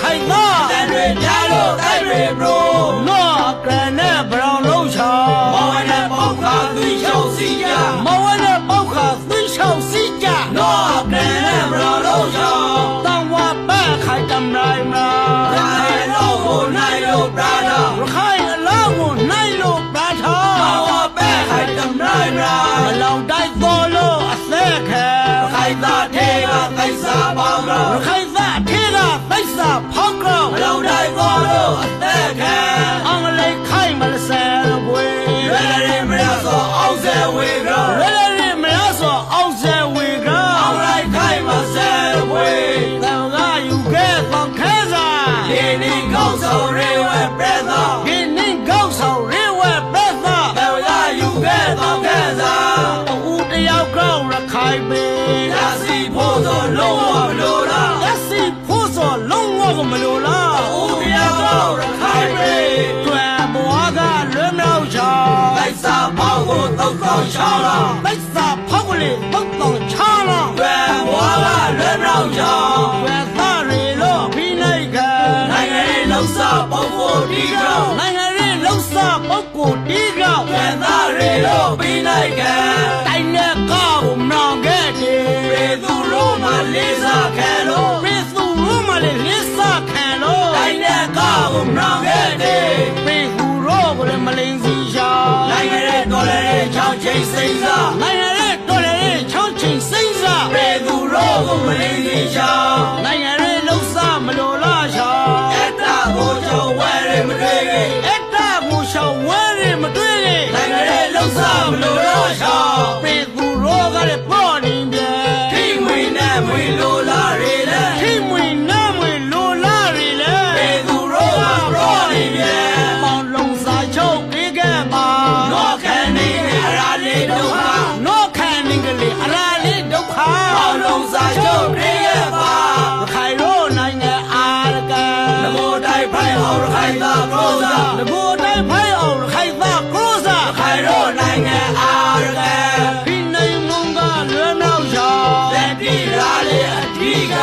ခိုင်သာတန်တွေများလို့တိုက်တွေဘရိုနော့ကန်နဲ့ဘရောင်လုံးချောင်းမောင်ဝဲနဲ့ပေါက်ခါသွေးချောင်းစီကြမောင်ဝဲနဲ့ပေါက်ခါသွေးချောင်းစီကြနော့ကန်နဲ့ဘရောင်လုံးချောင်းတောင်ဝပဲခိုင်တမ်ရိုင်းနာခိုင်လို့ကိုနိုင်လို့ပရာသာခိုင်အလောင်းကိုနိုင်လို့ပရာသာတောင်ဝပဲခိုင်တမ်ရိုင်းနာမလောင်တိုက်တော်လို့အသက်ခဲခိုင်သာထေကသိစာပေါင်းတော့ခိုင်သာထေကသိစာဖောက်တော့မလောင်တိုက်တော်လို့အသက်ခဲအင်္ဂလိပ်ခိုင်မလဆယ်ဝေးရဲရဲမရဆိုအောင်ဆယ်ဝေးကရဲရဲမရဆိုအောင်ဆယ်ဝေးကအင်္ဂလိပ်ခိုင်မဆယ်ဝေးတောင်ကယူခဲ့တော့ခဲစားဒီနေ့ကောက်ဆောင်ရဲဝဲပြဲသာဒီနေ့ကောက်ဆောင်ရဲဝဲပြဲသာတောင်ကယူခဲ့တော့ခဲစားဦးတယောက်ကောက်ရခိုင်ပေရစီဖို့ဆိုလုံးဝမလို့လားရစီဖို့ဆိုလုံးဝမလို့လားဦးတယောက်ကောက်ရခိုင်ပေတွေ့ဘွားကလွမ်းမြောက်ချောင်းလိုက်စာဖောက်ကိုတုတ်တော့ချောင်းလားလိုက်စာဖောက်ကိုလေတုတ်တော့ချောင်းလားတွေ့ဘွားကလွမ်းမြောက်ချောင်းတွေ့သားရီလို့ဖိနိုင်ခံနိုင်ငံရေးလှုပ်ရှားပုဂ္ဂိုလ်တီးကြောင်းနိုင်ငံရေးလှုပ်ရှားပုဂ္ဂိုလ်တီးကြောင်းတွေ့သားရီလို့ဖိနိုင်ခံတိုင်းနဲ့ကောက်မောင်ခဲ့တယ်ပေသူတို့မှလေးစားခံလို့ပေသူတို့မှလေးစားခံလို့တိုင်းနဲ့ကောက်မောင်ခဲ့တယ်ပေသူတို့ကလည်းမလိန်စီရှာနိုင်ငံရေးတော်လည်းချောင်းချင်းစိမ့်စားနိုင်ငံရေးတော်လည်းချောင်းချင်းစိမ့်စားပေသူတို့ကမလိန်စီရှာနိုင်ငံရေးလှုပ်ရှားမလို့လားရှာအတ္တကိုချောင်းဝဲရမတွေ့ခင်အတ္တကိုချောင်းဝဲရမတွေ့ခင်နိုင်ငံရေးလှုပ်ရှားမလို့လားရှာပေသူတို့ကလည်းပေါ်နေပြန်ထိမွေနဲ့မွေလို့လားရလေထိမွေနဲ့မွေလို့လားရလေပေသူတို့ကပေါ်နေပြန်ပေါင်းလုံးစာချုပ်ပေးခဲ့ပါနော့ခံနေအရာလေးဒုက္ခနော့ခံနေကလေးအရာလေးဒုက္ခပေါင်းလုံးစာချုပ်ပေးခဲ့ပါခိုင်ရိုးနိုင်ငံအားကံငကိုတိုက်ဖိုင်အောင်ခိုင်သာကရောစာငကိုတိုက်ဖိုင်အောင်ခိုင်သာကရောစာခိုင်ရိုးနိုင်ငံအားကံဒီနိုင်မုံကလွမ်းမြောက်ချောင်းလက်တီရာလေးအထီးက